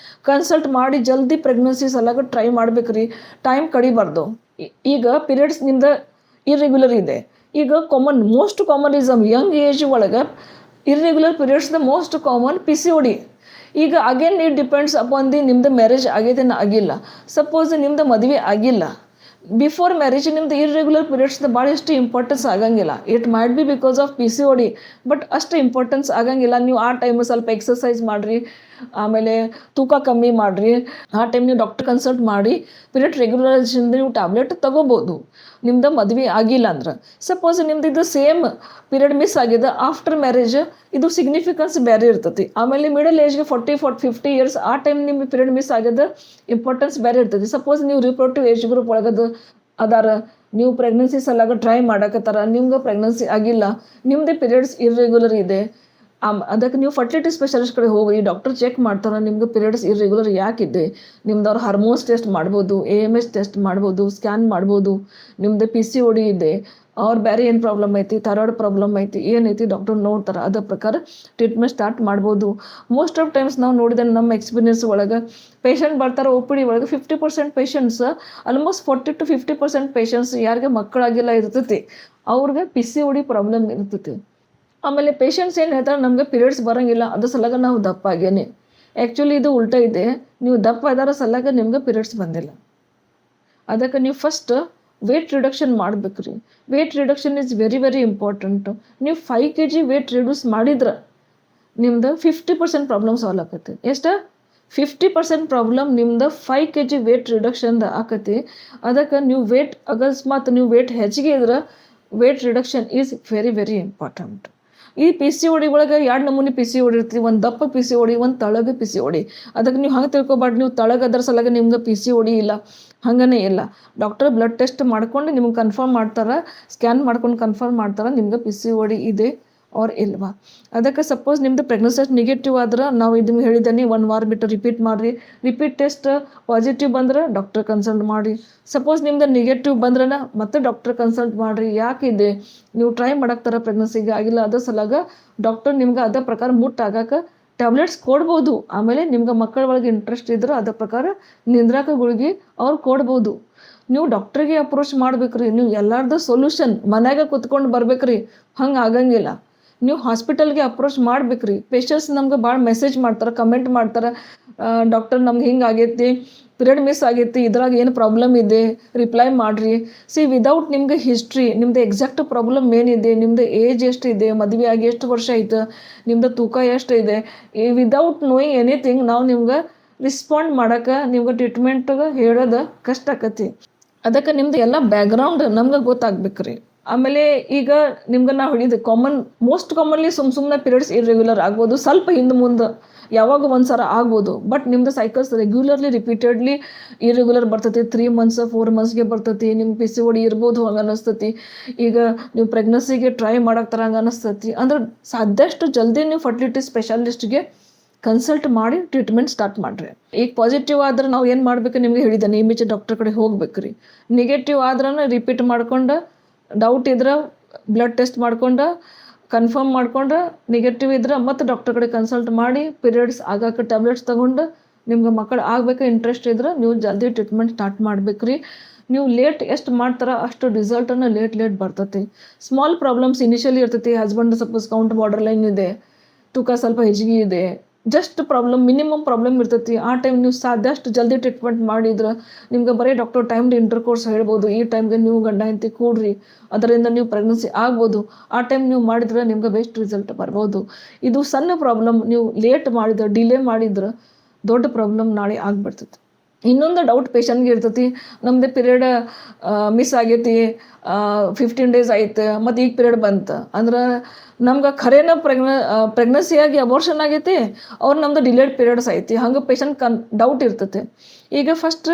ಕನ್ಸಲ್ಟ್ ಮಾಡಿ ಜಲ್ದಿ ಪ್ರೆಗ್ನೆನ್ಸಿ ಸಲಗ ಟ್ರೈ ಮಾಡ್ಬೇಕ್ರಿ. ಟೈಮ್ ಕಡಿಬಾರ್ದು. ಈಗ ಪೀರಿಯಡ್ಸ್ ನಿಮ್ದು ಇರ್ರೆಗ್ಯುಲರ್ ಇದೆ. ಈಗ ಮೋಸ್ಟ್ ಕಾಮನಿಸಮ್ ಯಂಗ್ ಏಜ್ ಒಳಗೆ ಇರ್ರೆಗ್ಯುಲರ್ ಪೀರಿಯಡ್ಸ್ದ ಮೋಸ್ಟ್ ಕಾಮನ್ PCOD. ಈಗ ಅಗೇನ್ ಇಟ್ ಡಿಪೆಂಡ್ಸ್ ಅಪಾನ್ ನಿಮ್ದು ಮ್ಯಾರೇಜ್ ಆಗೈತೇನೋ ಆಗಿಲ್ಲ. ಸಪೋಸ್ ನಿಮ್ದು ಮದುವೆ ಆಗಿಲ್ಲ, ಬಿಫೋರ್ ಮ್ಯಾರೇಜ್ ನಿಮ್ದು ಇರ್ರೆಗ್ಯುಲರ್ ಪೀರಿಯಡ್ಸ್ದು ಭಾಳಷ್ಟು ಇಂಪಾರ್ಟೆನ್ಸ್ ಆಗಂಗಿಲ್ಲ. It might be because of PCOD, but ಅಷ್ಟು ಇಂಪಾರ್ಟೆನ್ಸ್ ಆಗಂಗಿಲ್ಲ. ನೀವು ಆ ಟೈಮು ಸ್ವಲ್ಪ ಎಕ್ಸಸೈಸ್ ಮಾಡಿರಿ, ಆಮೇಲೆ ತೂಕ ಕಮ್ಮಿ ಮಾಡಿರಿ. ಆ ಟೈಮ್ ನೀವು ಡಾಕ್ಟರ್ ಕನ್ಸಲ್ಟ್ ಮಾಡಿ ಪೀರಿಯಡ್ ರೆಗ್ಯುಲರೈಸೇಷನ್ ನೀವು ಟ್ಯಾಬ್ಲೆಟ್ ತೊಗೋಬೋದು ನಿಮ್ದು ಮದುವೆ ಆಗಿಲ್ಲ ಅಂದ್ರೆ. ಸಪೋಸ್ ನಿಮ್ದು ಇದು ಸೇಮ್ ಪೀರಿಯಡ್ ಮಿಸ್ ಆಗಿದೆ ಆಫ್ಟರ್ ಮ್ಯಾರೇಜ್, ಇದು ಸಿಗ್ನಿಫಿಕೆನ್ಸ್ ಬೇರೆ ಇರ್ತೈತಿ. ಆಮೇಲೆ ಮಿಡಲ್ ಏಜ್ಗೆ 40-50 ಇಯರ್ಸ್ ಆ ಟೈಮ್ ನಿಮ್ಮ ಪೀರಿಯಡ್ ಮಿಸ್ ಆಗಿದೆ ಇಂಪಾರ್ಟೆನ್ಸ್ ಬೇರೆ ಇರ್ತೈತಿ. ಸಪೋಸ್ ನೀವು ರಿಪ್ರೊಡಕ್ಟಿವ್ ಏಜ್ ಗ್ರೂಪ್ ಒಳಗದು ಅದಾರ, ನೀವು ಪ್ರೆಗ್ನೆನ್ಸಿ ಸಲಗ ಟ್ರೈ ಮಾಡಕತ್ತಾರ, ನಿಮ್ಗೆ ಪ್ರೆಗ್ನೆನ್ಸಿ ಆಗಿಲ್ಲ, ನಿಮ್ಮದೇ ಪೀರಿಯಡ್ಸ್ ಇರ್ರೆಗ್ಯುಲರ್ ಇದೆ, ಅದಕ್ಕೆ ನೀವು ಫರ್ಟಿಲಿಟಿ ಸ್ಪೆಷಲಿಸ್ಟ್ ಕಡೆ ಹೋಗಿ ಡಾಕ್ಟರ್ ಚೆಕ್ ಮಾಡ್ತಾರೆ ನಿಮ್ಗೆ ಪೀರಿಯಡ್ಸ್ ಇರ್ರೆಗ್ಯುಲರ್ ಯಾಕಿದೆ. ನಿಮ್ದು ಅವ್ರು ಹಾರ್ಮೋನ್ಸ್ ಟೆಸ್ಟ್ ಮಾಡ್ಬೋದು, AMH ಟೆಸ್ಟ್ ಮಾಡ್ಬೋದು, ಸ್ಕ್ಯಾನ್ ಮಾಡ್ಬೋದು. ನಿಮ್ಮದು PCOD ಇದೆ, ಅವ್ರು ಬೇರೆ ಏನು ಪ್ರಾಬ್ಲಮ್ ಐತಿ, ಥೈರಾಯ್ಡ್ ಪ್ರಾಬ್ಲಮ್ ಐತಿ, ಏನೈತಿ ಡಾಕ್ಟರ್ ನೋಡ್ತಾರೆ. ಅದ್ರ ಪ್ರಕಾರ ಟ್ರೀಟ್ಮೆಂಟ್ ಸ್ಟಾರ್ಟ್ ಮಾಡ್ಬೋದು. ಮೋಸ್ಟ್ ಆಫ್ ಟೈಮ್ಸ್ ನಾವು ನೋಡಿದ ನಮ್ಮ ಎಕ್ಸ್ಪೀರಿಯನ್ಸ್ ಒಳಗೆ ಪೇಷಂಟ್ ಬರ್ತಾರೆ OPD ಒಳಗೆ 50% ಪೇಷಂಟ್ಸ್, ಆಲ್ಮೋಸ್ಟ್ 40-50% ಪೇಷಂಟ್ಸ್ ಯಾರಿಗೆ ಮಕ್ಕಳಾಗಿಲ್ಲ ಇರ್ತೈತಿ ಅವ್ರಿಗೆ PCOD ಪ್ರಾಬ್ಲಮ್ ಇರ್ತೈತಿ. ಆಮೇಲೆ ಪೇಷಂಟ್ಸ್ ಏನು ಹೇಳ್ತಾರೆ, ನಮಗೆ ಪೀರಿಯಡ್ಸ್ ಬರೋಂಗಿಲ್ಲ ಅದ್ರ ಸಲಗ ನಾವು ದಪ್ಪ ಆಗೇನೆ. ಆ್ಯಕ್ಚುಲಿ ಇದು ಉಲ್ಟಾ ಇದೆ. ನೀವು ದಪ್ಪ ಇದಾರ ಸಲಗ ನಿಮ್ಗೆ ಪೀರಿಯಡ್ಸ್ ಬಂದಿಲ್ಲ. ಅದಕ್ಕೆ ನೀವು ಫಸ್ಟ್ ವೇಟ್ ರಿಡಕ್ಷನ್ ಮಾಡ್ಬೇಕ್ರಿ. Wait reduction is very very important. ನೀವು 5 kg ವೇಟ್ ರಿಡ್ಯೂಸ್ ಮಾಡಿದ್ರೆ ನಿಮ್ದು 50% ಪ್ರಾಬ್ಲಮ್ ಸಾಲ್ವ್ ಆಕತಿ. ಎಷ್ಟು? 50% ಪ್ರಾಬ್ಲಮ್ ನಿಮ್ದು 5 kg ವೇಟ್ ರಿಡಕ್ಷನ್ದ ಆಕತಿ. ಅದಕ್ಕೆ ನೀವು ವೇಟ್ ಅಕಸ್ಮಾತ್ ನೀವು ವೇಟ್ ಹೆಚ್ಚಿಗೆ ಇದ್ರೆ wait reduction is very very important. ಈ PCOD ಒಳಗೆ 2 ನಮೂನಿ PCOD ಇರ್ತೀವಿ. ಒಂದು ದಪ್ಪ PCOD, ಒಂದು ತಳಗ PCOD. ಅದಕ್ಕೆ ನೀವು ಹಂಗೆ ತಿಳ್ಕೊಬಾರ್ದು ನೀವು ತಳಗ ಅದರ ಸಲಗ ನಿಮ್ಗೆ PCOD ಇಲ್ಲ, ಹಂಗನೇ ಇಲ್ಲ. ಡಾಕ್ಟರ್ ಬ್ಲಡ್ ಟೆಸ್ಟ್ ಮಾಡ್ಕೊಂಡು ನಿಮ್ಗೆ ಕನ್ಫರ್ಮ್ ಮಾಡ್ತಾರೆ, ಸ್ಕ್ಯಾನ್ ಮಾಡ್ಕೊಂಡು ಕನ್ಫರ್ಮ್ ಮಾಡ್ತಾರೆ ನಿಮ್ಗೆ PCOD ಇದೆ ಅವ್ರು ಇಲ್ವಾ. ಅದಕ್ಕೆ ಸಪೋಸ್ ನಿಮ್ಮದು ಪ್ರೆಗ್ನೆನ್ಸಿ ನೆಗೆಟಿವ್ ಆದ್ರೆ ನಾವು ಇದನ್ನು ಹೇಳಿದ್ದೀನಿ 1 ವಾರ ಬಿಟ್ಟು ರಿಪೀಟ್ ಮಾಡಿರಿ. ರಿಪೀಟ್ ಟೆಸ್ಟ್ ಪಾಸಿಟಿವ್ ಬಂದ್ರೆ ಡಾಕ್ಟರ್ ಕನ್ಸಲ್ಟ್ ಮಾಡಿ. ಸಪೋಸ್ ನಿಮ್ದು ನೆಗೆಟಿವ್ ಬಂದ್ರೆ ಮತ್ತೆ ಡಾಕ್ಟರ್ ಕನ್ಸಲ್ಟ್ ಮಾಡಿರಿ. ಯಾಕಿದೆ ನೀವು ಟ್ರೈ ಮಾಡಕ್ತಾರ ಪ್ರೆಗ್ನೆನ್ಸಿಗೆ ಆಗಿಲ್ಲ, ಅದ್ರ ಸಲಗ ಡಾಕ್ಟರ್ ನಿಮ್ಗೆ ಅದೇ ಪ್ರಕಾರ ಮುಟ್ಟಾಗಕ್ಕೆ ಟ್ಯಾಬ್ಲೆಟ್ಸ್ ಕೊಡ್ಬೋದು. ಆಮೇಲೆ ನಿಮ್ಗೆ ಮಕ್ಕಳ ಒಳಗೆ ಇಂಟ್ರೆಸ್ಟ್ ಇದ್ರೆ ಅದ್ರ ಪ್ರಕಾರ ನಿಂದ್ರಾಕ ಗುಳಿಗೆ ಅವ್ರು ಕೊಡ್ಬೋದು. ನೀವು ಡಾಕ್ಟ್ರಿಗೆ ಅಪ್ರೋಚ್ ಮಾಡ್ಬೇಕ್ರಿ. ನೀವು ಎಲ್ಲಾರ್ದು ಸೊಲ್ಯೂಷನ್ ಮನ್ಯಾಗ ಕುತ್ಕೊಂಡು ಬರ್ಬೇಕ್ರಿ, ಹಂಗೆ ಆಗಂಗಿಲ್ಲ. ನೀವು ಹಾಸ್ಪಿಟಲ್ಗೆ ಅಪ್ರೋಚ್ ಮಾಡ್ಬೇಕ್ರಿ. ಪೇಷಂಟ್ಸ್ ನಮ್ಗೆ ಭಾಳ ಮೆಸೇಜ್ ಮಾಡ್ತಾರೆ, ಕಮೆಂಟ್ ಮಾಡ್ತಾರೆ, ಡಾಕ್ಟರ್ ನಮ್ಗೆ ಹಿಂಗೆ ಆಗೈತಿ, ಪೀರಿಯಡ್ ಮಿಸ್ ಆಗೈತಿ, ಇದ್ರಾಗ ಏನು ಪ್ರಾಬ್ಲಮ್ ಇದೆ ರಿಪ್ಲೈ ಮಾಡಿರಿ. ವಿದೌಟ್ ನಿಮ್ಗೆ ಹಿಸ್ಟ್ರಿ, ನಿಮ್ದು ಎಕ್ಸಾಕ್ಟ್ ಪ್ರಾಬ್ಲಮ್ ಏನಿದೆ, ನಿಮ್ಮದು ಏಜ್ ಎಷ್ಟಿದೆ, ಮದುವೆ ಆಗಿ ಎಷ್ಟು ವರ್ಷ ಆಯ್ತು, ನಿಮ್ಮದು ತೂಕ ಎಷ್ಟು ಇದೆ, ವಿದೌಟ್ ನೋಯಿಂಗ್ ಎನಿಥಿಂಗ್ ನಾವು ನಿಮ್ಗೆ ರಿಸ್ಪಾಂಡ್ ಮಾಡೋಕೆ ನಿಮ್ಗೆ ಟ್ರೀಟ್ಮೆಂಟ್ಗೆ ಹೇಳೋದು ಕಷ್ಟ ಆಕತಿ. ಅದಕ್ಕೆ ನಿಮ್ದು ಎಲ್ಲ ಬ್ಯಾಕ್ಗ್ರೌಂಡ್ ನಮ್ಗೆ ಗೊತ್ತಾಗ್ಬೇಕ್ರಿ. ಆಮೇಲೆ ಈಗ ನಿಮ್ಗೆ ನಾವು ಹಿಡಿದು ಮೋಸ್ಟ್ ಕಾಮನ್ಲಿ ಸುಮ್ಮನೆ ಪೀರಿಯಡ್ಸ್ ಇರ್ರೆಗ್ಯುಲರ್ ಆಗ್ಬೋದು, ಸ್ವಲ್ಪ ಹಿಂದೆ ಮುಂದೆ ಯಾವಾಗ ಒಂದ್ಸಲ ಆಗ್ಬೋದು. ಬಟ್ ನಿಮ್ದು ಸೈಕಲ್ಸ್ ರೆಗ್ಯುಲರ್ಲಿ ರಿಪೀಟೆಡ್ಲಿ ಇರ್ರೆಗ್ಯುಲರ್ ಬರ್ತೈತಿ. 3 months 4 monthsಗೆ ಬರ್ತೈತಿ. ನಿಮ್ಮ PCOD ಇರ್ಬೋದು ಹಂಗೆ ಅನ್ನಿಸ್ತೈತಿ. ಈಗ ನೀವು ಪ್ರೆಗ್ನೆನ್ಸಿಗೆ ಟ್ರೈ ಮಾಡಕ್ತಾರ ಹಂಗೆ ಅನ್ನಿಸ್ತೈತಿ. ಅಂದ್ರೆ ಸಾಧ್ಯಷ್ಟು ಜಲ್ದಿ ನೀವು ಫರ್ಟಿಲಿಟಿ ಸ್ಪೆಷಲಿಸ್ಟ್ಗೆ ಕನ್ಸಲ್ಟ್ ಮಾಡಿ ಟ್ರೀಟ್ಮೆಂಟ್ ಸ್ಟಾರ್ಟ್ ಮಾಡಿರಿ. ಈಗ ಪಾಸಿಟಿವ್ ಆದ್ರೆ ನಾವು ಏನು ಮಾಡಬೇಕು ನಿಮಗೆ ಹೇಳಿದ್ದೇನೆ, ಇಮಿಡಿಯೇಟ್ ಡಾಕ್ಟರ್ ಕಡೆ ಹೋಗ್ಬೇಕ್ರಿ. ನೆಗೆಟಿವ್ ಆದ್ರೆ ರಿಪೀಟ್ ಮಾಡ್ಕೊಂಡು ಡೌಟ್ ಇದ್ರೆ ಬ್ಲಡ್ ಟೆಸ್ಟ್ ಮಾಡ್ಕೊಂಡು ಕನ್ಫರ್ಮ್ ಮಾಡ್ಕೊಂಡು ನೆಗೆಟಿವ್ ಇದ್ರೆ ಮತ್ತು ಡಾಕ್ಟರ್ ಕಡೆ ಕನ್ಸಲ್ಟ್ ಮಾಡಿ ಪೀರಿಯಡ್ಸ್ ಆಗಾಕ ಟ್ಯಾಬ್ಲೆಟ್ಸ್ ತೊಗೊಂಡು ನಿಮ್ಗೆ ಮಕ್ಕಳು ಆಗಬೇಕು ಇಂಟ್ರೆಸ್ಟ್ ಇದ್ರೆ ನೀವು ಜಲ್ದಿ ಟ್ರೀಟ್ಮೆಂಟ್ ಸ್ಟಾರ್ಟ್ ಮಾಡ್ಬೇಕ್ರಿ. ನೀವು ಲೇಟ್ ಎಷ್ಟು ಮಾಡ್ತಾರ ಅಷ್ಟು ರಿಸಲ್ಟನ್ನು ಲೇಟ್ ಬರ್ತೈತಿ. ಸ್ಮಾಲ್ ಪ್ರಾಬ್ಲಮ್ಸ್ ಇನಿಷಿಯಲಿ ಇರ್ತೈತಿ. Husband suppose count border line ಇದೆ, ತೂಕ ಸ್ವಲ್ಪ ಹೆಚ್ಚಿಗೆ ಇದೆ, ಜಸ್ಟ್ ಪ್ರಾಬ್ಲಮ್ ಮಿನಿಮಮ್ ಪ್ರಾಬ್ಲಮ್ ಇರ್ತೈತಿ. ಆ ಟೈಮ್ ನೀವು ಸಾಧ್ಯಷ್ಟು ಜಲ್ದಿ ಟ್ರೀಟ್ಮೆಂಟ್ ಮಾಡಿದ್ರೆ ನಿಮ್ಗೆ ಬರೀ ಡಾಕ್ಟರ್ ಟೈಮ್ದು ಇಂಟರ್ಕೋರ್ಸ್ ಹೇಳ್ಬೋದು, ಈ ಟೈಮ್ಗೆ ನೀವು ಗಂಡ ಹೆಂಡತಿ ಕೂಡ್ರಿ, ಅದರಿಂದ ನೀವು ಪ್ರೆಗ್ನೆನ್ಸಿ ಆಗ್ಬೋದು. ಆ ಟೈಮ್ ನೀವು ಮಾಡಿದ್ರೆ ನಿಮ್ಗೆ ಬೆಸ್ಟ್ ರಿಸಲ್ಟ್ ಬರ್ಬೋದು. ಇದು ಸಣ್ಣ ಪ್ರಾಬ್ಲಮ್, ನೀವು ಲೇಟ್ ಮಾಡಿದ್ರೆ ಡಿಲೇ ಮಾಡಿದ್ರೆ ದೊಡ್ಡ ಪ್ರಾಬ್ಲಮ್ ನಾಳೆ ಆಗ್ಬಿಡ್ತೈತಿ. ಇನ್ನೊಂದು ಡೌಟ್ ಪೇಷಂಟ್ಗೆ ಇರ್ತೈತಿ, ನಮ್ಮದು ಪೀರಿಯಡ್ ಮಿಸ್ ಆಗೈತಿ, 15 days ಆಯ್ತು ಮತ್ತು ಈಗ ಪೀರಿಯಡ್ ಬಂತು ಅಂದ್ರೆ ನಮ್ಗೆ ಖರೇನ ಪ್ರೆಗ್ನೆನ್ಸಿಯಾಗಿ ಅಬೋರ್ಷನ್ ಆಗೈತಿ ಅವ್ರು ನಮ್ದು ಡಿಲೇಡ್ ಪೀರಿಯಡ್ಸ್ ಐತಿ ಹಂಗೆ ಪೇಷಂಟ್ ಡೌಟ್ ಇರ್ತೈತೆ. ಈಗ ಫಸ್ಟ್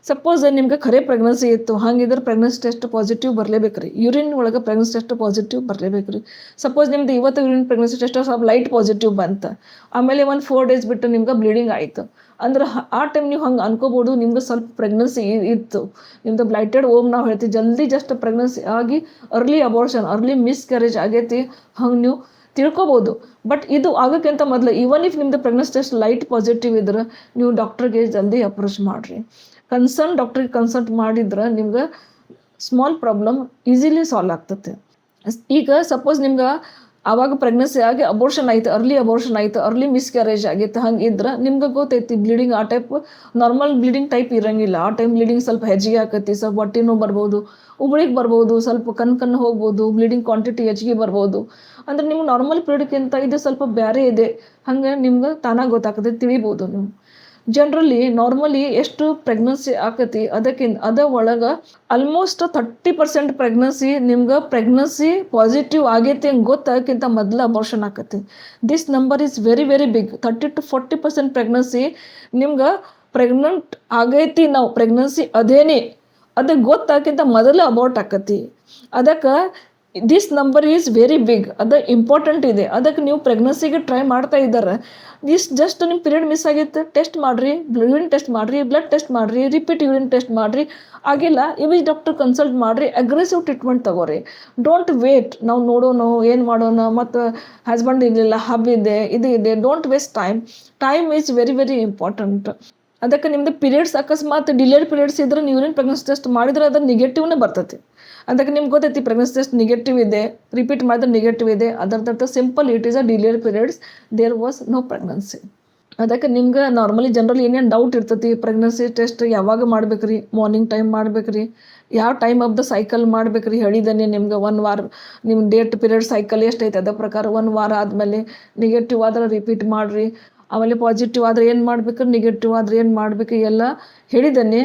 ಸಪೋಸ್ ನಿಮ್ಗೆ ಖರೆ ಪ್ರೆಗ್ನೆನ್ಸಿ ಇತ್ತು, ಹಂಗಿದ್ರೆ ಪ್ರೆಗ್ನೆನ್ಸಿ ಟೆಸ್ಟ್ ಪಾಸಿಟಿವ್ ಬರಲೇಬೇಕು ರೀ. ಯೂರಿನ್ ಒಳಗೆ ಪ್ರೆಗ್ನೆನ್ಸಿ ಟೆಸ್ಟ್ ಪಾಸಿಟಿವ್ ಬರಲೇಬೇಕು ರೀ. ಸಪೋಸ್ ನಿಮ್ದು ಇವತ್ತು ಯೂರಿನ್ ಪ್ರೆಗ್ನೆನ್ಸಿ ಟೆಸ್ಟ್ ಸ್ವಲ್ಪ ಲೈಟ್ ಪಾಸಿಟಿವ್ ಬಂತು, ಆಮೇಲೆ ಒಂದು 4 days ಬಿಟ್ಟು ನಿಮ್ಗೆ ಬ್ಲೀಡಿಂಗ್ ಆಯಿತು ಅಂದ್ರೆ ಆ ಟೈಮ್ ನೀವು ಹಂಗೆ ಅನ್ಕೋಬೋದು ನಿಮ್ಗೆ ಸ್ವಲ್ಪ ಪ್ರೆಗ್ನೆನ್ಸಿ ಇತ್ತು, ನಿಮ್ದು ಬ್ಲೈಟೆಡ್ ಓಮ್ ನಾವು ಹೇಳ್ತೀವಿ ಜಲ್ದಿ ಜಸ್ಟ್ ಪ್ರೆಗ್ನೆನ್ಸಿ ಆಗಿ ಅರ್ಲಿ ಅಬೋರ್ಷನ್ ಅರ್ಲಿ ಮಿಸ್ಕ್ಯಾರೇಜ್ ಆಗೈತಿ ಹಂಗೆ ನೀವು ತಿಳ್ಕೊಬೋದು. ಬಟ್ ಇದು ಆಗೋಕ್ಕಿಂತ ಮೊದಲು ಈವನ್ ಇಫ್ ನಿಮ್ದು ಪ್ರೆಗ್ನೆನ್ಸಿ ಟೆಸ್ಟ್ ಲೈಟ್ ಪಾಸಿಟಿವ್ ಇದ್ರೆ ನೀವು ಡಾಕ್ಟ್ರಿಗೆ ಜಲ್ದಿ ಅಪ್ರೋಚ್ ಮಾಡಿರಿ. ಕನ್ಸರ್ನ್ ಡಾಕ್ಟ್ರಿಗೆ ಕನ್ಸಲ್ಟ್ ಮಾಡಿದ್ರೆ ನಿಮ್ಗೆ ಸ್ಮಾಲ್ ಪ್ರಾಬ್ಲಮ್ ಈಸಿಲಿ ಸಾಲ್ವ್ ಆಗ್ತದೆ. ಈಗ ಸಪೋಸ್ ನಿಮ್ಗೆ ಆವಾಗ ಪ್ರೆಗ್ನೆನ್ಸಿ ಆಗಿ ಅಬೋರ್ಷನ್ ಆಯ್ತು, ಅರ್ಲಿ ಮಿಸ್ಕ್ಯಾರೇಜ್ ಆಗೈತೆ, ಹಂಗೆ ಇದ್ರೆ ನಿಮ್ಗೆ ಗೊತ್ತೈತಿ ಬ್ಲೀಡಿಂಗ್ ಆ ಟೈಪ್ ನಾರ್ಮಲ್ ಬ್ಲೀಡಿಂಗ್ ಟೈಪ್ ಇರೋಂಗಿಲ್ಲ. ಆ ಟೈಮ್ ಬ್ಲೀಡಿಂಗ್ ಸ್ವಲ್ಪ ಹೆಚ್ಚಿಗೆ ಆಕತಿ, ಸ್ವಲ್ಪ ಹೊಟ್ಟೆ ನೋವು ಬರ್ಬೋದು, ಉಗುಳಿಗೆ ಬರ್ಬೋದು, ಸ್ವಲ್ಪ ಕಣ್ಣು ಹೋಗ್ಬೋದು, ಬ್ಲೀಡಿಂಗ್ ಕ್ವಾಂಟಿಟಿ ಹೆಚ್ಚಿಗೆ ಬರ್ಬೋದು. ಅಂದ್ರೆ ನಿಮ್ಗೆ ನಾರ್ಮಲ್ ಪೀರಿಯಡ್ಗಿಂತ ಇದು ಸ್ವಲ್ಪ ಬೇರೆ ಇದೆ, ಹಂಗೆ ನಿಮ್ಗೆ ತಾನಾಗಿ ಗೊತ್ತಾಗ್ತದೆ, ತಿಳಿಬೋದು ನೀವು. ಜನರಲಿ ನಾರ್ಮಲಿ ಎಷ್ಟು ಪ್ರೆಗ್ನೆನ್ಸಿ ಆಕತಿ ಅದ ಒಳಗೆ ಆಲ್ಮೋಸ್ಟ್ 30% ಪ್ರೆಗ್ನೆನ್ಸಿ ನಿಮ್ಗೆ ಪ್ರೆಗ್ನೆನ್ಸಿ ಪಾಸಿಟಿವ್ ಆಗೈತಿ ಹಂಗೆ ಗೊತ್ತಾಗಕ್ಕಿಂತ ಮೊದಲು ಅಬೋರ್ಷನ್ ಆಕತಿ. This number is very very big. 30 to 40% pregnancy ನಿಮ್ಗೆ ಪ್ರೆಗ್ನೆಂಟ್ ಆಗೈತಿ, ನಾವು ಪ್ರೆಗ್ನೆನ್ಸಿ ಅದೇನೇ ಅದಕ್ಕೆ ಗೊತ್ತಾಗಕ್ಕಿಂತ ಮೊದಲು ಅಬೋರ್ಟ್ ಆಕತಿ. ಅದಕ್ಕೆ this number is very big, ಅದು ಇಂಪಾರ್ಟೆಂಟ್ ಇದೆ. ಅದಕ್ಕೆ ನೀವು ಪ್ರೆಗ್ನೆನ್ಸಿಗೆ ಟ್ರೈ ಮಾಡ್ತಾ ಇದ್ದಾರೆ, ಜಸ್ಟ್ ನಿಮ್ಮ ಪೀರಿಯಡ್ ಮಿಸ್ ಆಗಿತ್ತು ಟೆಸ್ಟ್ ಮಾಡಿರಿ, ಯೂರಿನ್ ಟೆಸ್ಟ್ ಮಾಡಿರಿ, ಬ್ಲಡ್ ಟೆಸ್ಟ್ ಮಾಡಿರಿ, ರಿಪೀಟ್ ಯೂರಿನ್ ಟೆಸ್ಟ್ ಮಾಡಿರಿ, ಆಗಿಲ್ಲ ಇವಿ ಡಾಕ್ಟರ್ ಕನ್ಸಲ್ಟ್ ಮಾಡಿರಿ, ಅಗ್ರೆಸಿವ್ ಟ್ರೀಟ್ಮೆಂಟ್ ತಗೋರಿ. ಡೋಂಟ್ ವೇಟ್ ನಾವು ನೋಡೋಣ ಏನು ಮಾಡೋಣ, ಮತ್ತು ಹಸ್ಬೆಂಡ್ ಇರಲಿಲ್ಲ, ಹಬ್ ಇದೆ, ಇದು ಇದೆ, don't waste time is very very important. ಅದಕ್ಕೆ ನಿಮ್ಮದು ಪೀರಿಯಡ್ಸ್ ಅಕಸ್ಮಾತ್ ಡಿಲೇಡ್ ಪೀರಿಯಡ್ಸ್ ಇದ್ರೆ ನೀವು ಯೂರಿನ್ ಪ್ರೆಗ್ನೆನ್ಸಿ ಟೆಸ್ಟ್ ಮಾಡಿದ್ರೆ ಅದು ನೆಗೆಟಿವ್ನೇ ಬರ್ತೈತಿ. ಅದಕ್ಕೆ ನಿಮ್ಗೆ ಗೊತ್ತೈತಿ ಪ್ರೆಗ್ನೆನ್ಸಿ ಟೆಸ್ಟ್ ನೆಗೆಟಿವ್ ಇದೆ, ರಿಪೀಟ್ ಮಾಡಿದ್ರೆ ನೆಗೆಟಿವ್ ಇದೆ, ಅದರದ್ದು simple it is a delayed periods, there was no pregnancy. ಅದಕ್ಕೆ ನಿಮ್ಗೆ ನಾರ್ಮಲಿ ಜನರಲ್ ಏನೇನು ಡೌಟ್ ಇರ್ತೈತಿ, ಪ್ರೆಗ್ನೆನ್ಸಿ ಟೆಸ್ಟ್ ಯಾವಾಗ ಮಾಡ್ಬೇಕ್ರಿ, ಮಾರ್ನಿಂಗ್ ಟೈಮ್ ಮಾಡ್ಬೇಕ್ರಿ, ಯಾವ ಟೈಮ್ ಆಫ್ ದ ಸೈಕಲ್ ಮಾಡ್ಬೇಕ್ರಿ ಹೇಳಿದಾನೆ ನಿಮ್ಗೆ. 1 ವಾರ ನಿಮ್ಮ ಡೇಟ್ ಪೀರಿಯಡ್ ಸೈಕಲ್ ಎಷ್ಟೈತೆ ಅದ ಪ್ರಕಾರ 1 ವಾರ ಆದಮೇಲೆ ನೆಗೆಟಿವ್ ಆದ್ರೆ ರಿಪೀಟ್ ಮಾಡಿರಿ, ಆಮೇಲೆ ಪಾಸಿಟಿವ್ ಆದರೆ ಏನು ಮಾಡಬೇಕು, ನೆಗೆಟಿವ್ ಆದರೆ ಏನು ಮಾಡಬೇಕು ಎಲ್ಲ ಹೇಳಿದ್ದಾನೆ.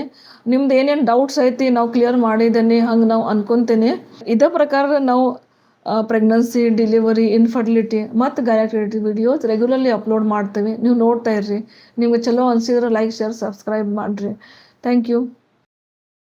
ನಿಮ್ದು ಏನೇನು ಡೌಟ್ಸ್ ಐತಿ ನಾವು ಕ್ಲಿಯರ್ ಮಾಡಿದ್ದೇನೆ ಹಂಗೆ ನಾವು ಅನ್ಕೊತೇನೆ. ಇದೇ ಪ್ರಕಾರ ನಾವು ಪ್ರೆಗ್ನೆನ್ಸಿ, ಡೆಲಿವರಿ, ಇನ್ಫರ್ಟಿಲಿಟಿ ಮತ್ತು ಗೈನಕಾಲಜಿ ವಿಡಿಯೋಸ್ ರೆಗ್ಯುಲರ್ಲಿ ಅಪ್ಲೋಡ್ ಮಾಡ್ತೇವೆ. ನೀವು ನೋಡ್ತಾ ಇರ್ರಿ. ನಿಮ್ಗೆ ಚಲೋ ಅನಿಸಿದ್ರೆ ಲೈಕ್, ಶೇರ್, ಸಬ್ಸ್ಕ್ರೈಬ್ ಮಾಡಿರಿ. Thank you.